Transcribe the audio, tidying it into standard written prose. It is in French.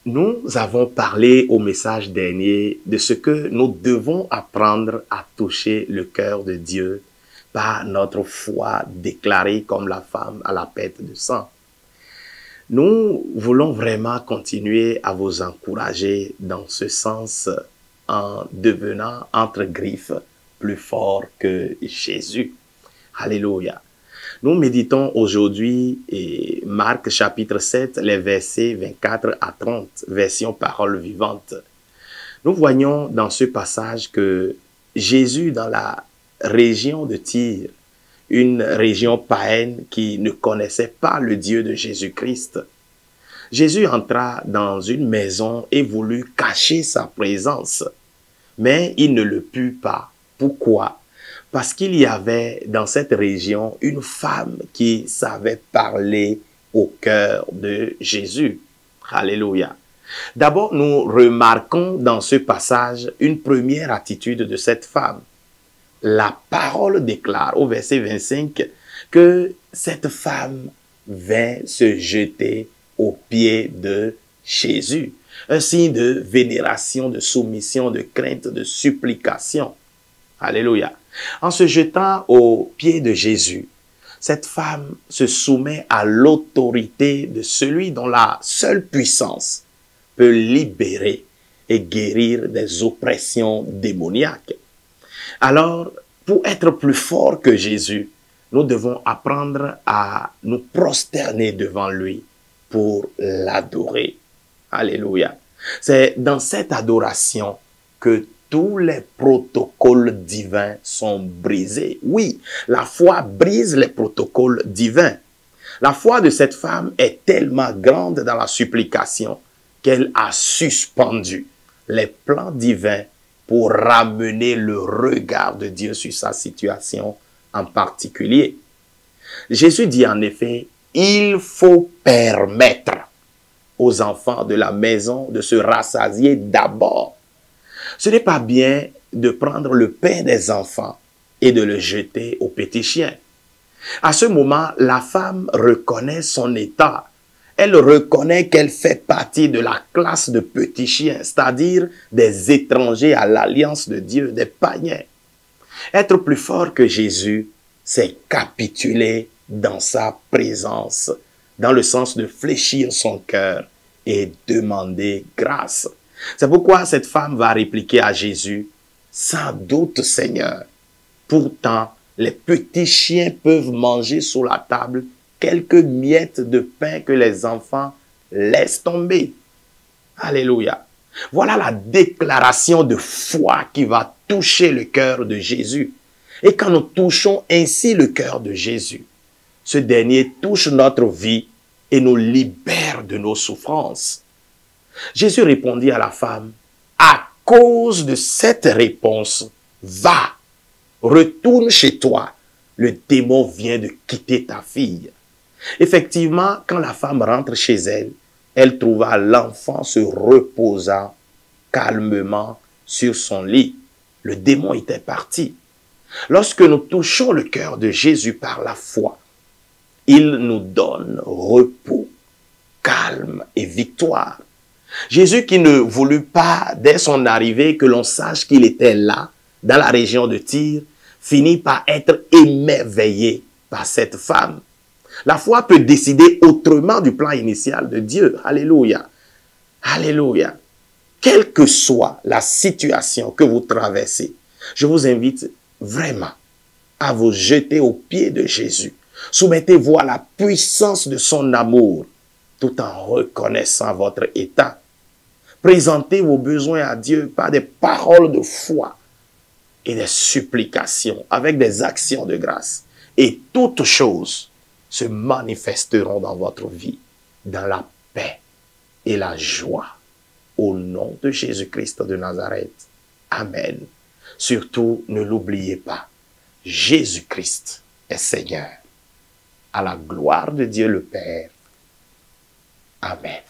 Nous avons parlé au message dernier de ce que nous devons apprendre à toucher le cœur de Dieu par notre foi déclarée comme la femme à la perte de sang. Nous voulons vraiment continuer à vous encourager dans ce sens en devenant entre griffes plus fort que Jésus. Alléluia. Nous méditons aujourd'hui Marc chapitre 7, les versets 24 à 30, version parole vivante. Nous voyons dans ce passage que Jésus, dans la région de Tyr, une région païenne qui ne connaissait pas le Dieu de Jésus-Christ, Jésus entra dans une maison et voulut cacher sa présence, mais il ne le put pas. Pourquoi? Parce qu'il y avait dans cette région une femme qui savait parler au cœur de Jésus. Alléluia. D'abord, nous remarquons dans ce passage une première attitude de cette femme. La parole déclare au verset 25 que cette femme vint se jeter aux pieds de Jésus. Un signe de vénération, de soumission, de crainte, de supplication. Alléluia. En se jetant aux pieds de Jésus, cette femme se soumet à l'autorité de celui dont la seule puissance peut libérer et guérir des oppressions démoniaques. Alors, pour être plus fort que Jésus, nous devons apprendre à nous prosterner devant lui pour l'adorer. Alléluia. C'est dans cette adoration que tous les protocoles divins sont brisés. Oui, la foi brise les protocoles divins. La foi de cette femme est tellement grande dans la supplication qu'elle a suspendu les plans divins pour ramener le regard de Dieu sur sa situation en particulier. Jésus dit en effet, il faut permettre aux enfants de la maison de se rassasier d'abord. Ce n'est pas bien de prendre le pain des enfants et de le jeter aux petits chiens. À ce moment, la femme reconnaît son état. Elle reconnaît qu'elle fait partie de la classe de petits chiens, c'est-à-dire des étrangers à l'alliance de Dieu, des païens. Être plus fort que Jésus, c'est capituler dans sa présence, dans le sens de fléchir son cœur et demander grâce. C'est pourquoi cette femme va répliquer à Jésus, « Sans doute, Seigneur, pourtant, les petits chiens peuvent manger sous la table quelques miettes de pain que les enfants laissent tomber. » Alléluia. Voilà la déclaration de foi qui va toucher le cœur de Jésus. Et quand nous touchons ainsi le cœur de Jésus, ce dernier touche notre vie et nous libère de nos souffrances. Jésus répondit à la femme, « À cause de cette réponse, va, retourne chez toi, le démon vient de quitter ta fille. » Effectivement, quand la femme rentre chez elle, elle trouva l'enfant se reposant calmement sur son lit. Le démon était parti. Lorsque nous touchons le cœur de Jésus par la foi, il nous donne repos, calme et victoire. Jésus qui ne voulut pas, dès son arrivée, que l'on sache qu'il était là, dans la région de Tyr, finit par être émerveillé par cette femme. La foi peut décider autrement du plan initial de Dieu. Alléluia. Alléluia. Quelle que soit la situation que vous traversez, je vous invite vraiment à vous jeter aux pieds de Jésus. Soumettez-vous à la puissance de son amour, tout en reconnaissant votre état. Présentez vos besoins à Dieu par des paroles de foi et des supplications avec des actions de grâce. Et toutes choses se manifesteront dans votre vie, dans la paix et la joie. Au nom de Jésus-Christ de Nazareth. Amen. Surtout, ne l'oubliez pas, Jésus-Christ est Seigneur. À la gloire de Dieu le Père. Amen.